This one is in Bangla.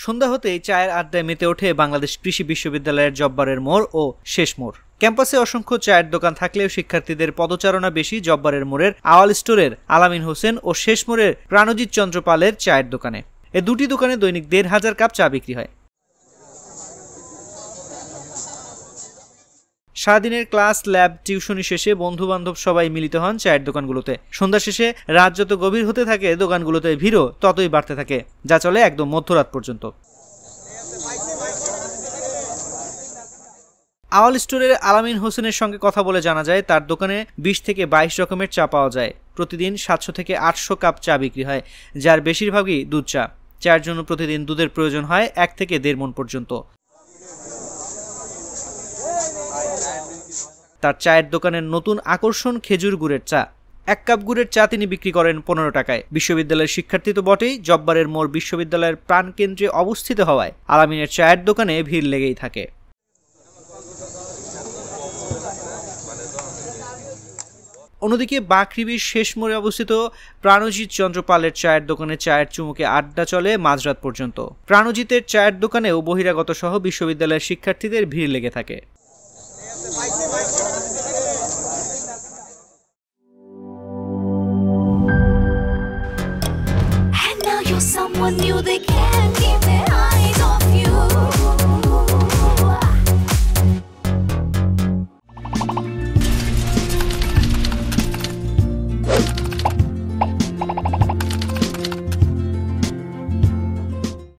সন্ধ্যা হতেই চায়ের আড্ডায় মেতে ওঠে বাংলাদেশ কৃষি বিশ্ববিদ্যালয়ের জব্বারের মোড় ও শেষ মোড়। ক্যাম্পাসে অসংখ্য চায়ের দোকান থাকলেও শিক্ষার্থীদের পদচারণা বেশি জব্বারের মোড়ের আওয়াল স্টোরের আলামিন হোসেন ও শেষ মোড়ের প্রাণজিৎ চন্দ্র পালের চায়ের দোকানে। এ দুটি দোকানে দৈনিক ১,৫০০ কাপ চা বিক্রি হয়। সারাদিনের ক্লাস, ল্যাব, টিউশনি শেষে বন্ধু-বান্ধব সবাই মিলিত হন চায়ের দোকানগুলোতে। সন্ধ্যা শেষে রাত যত গভীর হতে থাকে দোকানগুলোতে ভিড়ও ততই বাড়তে থাকে, যা চলে একদম মধ্যরাত পর্যন্ত। আওয়াল স্টোরের আলামিন হোসেনের সঙ্গে কথা বলে জানা যায়, তার দোকানে ২০ থেকে ২২ রকমের চা পাওয়া যায়। প্রতিদিন ৭০০ থেকে ৮০০ কাপ চা বিক্রি হয়, যার বেশিরভাগই দুধ চা। চায়ের জন্য প্রতিদিন দুধের প্রয়োজন হয় ১ থেকে ১.৫ মণ পর্যন্ত। তার চায়ের দোকানের নতুন আকর্ষণ খেজুর গুড়ের চা। ১ কাপ গুড়ের চা তিনি বিক্রি করেন ১৫ টাকায়। বিশ্ববিদ্যালয়ের শিক্ষার্থী তো বটেই, জব্বারের মোড় বিশ্ববিদ্যালয়ের প্রাণকেন্দ্রে অবস্থিত হওয়ায় আলামিনের চায়ের দোকানে ভিড় লেগেই থাকে। অন্যদিকে বাকৃবির শেষ মোড়ে অবস্থিত প্রাণজিৎ চন্দ্র পালের চায়ের দোকানে চায়ের চুমুকে আড্ডা চলে মাঝরাত পর্যন্ত। প্রাণজিতের চায়ের দোকানেও বহিরাগত সহ বিশ্ববিদ্যালয়ের শিক্ষার্থীদের ভিড় লেগে থাকে। And now you're someone new they can't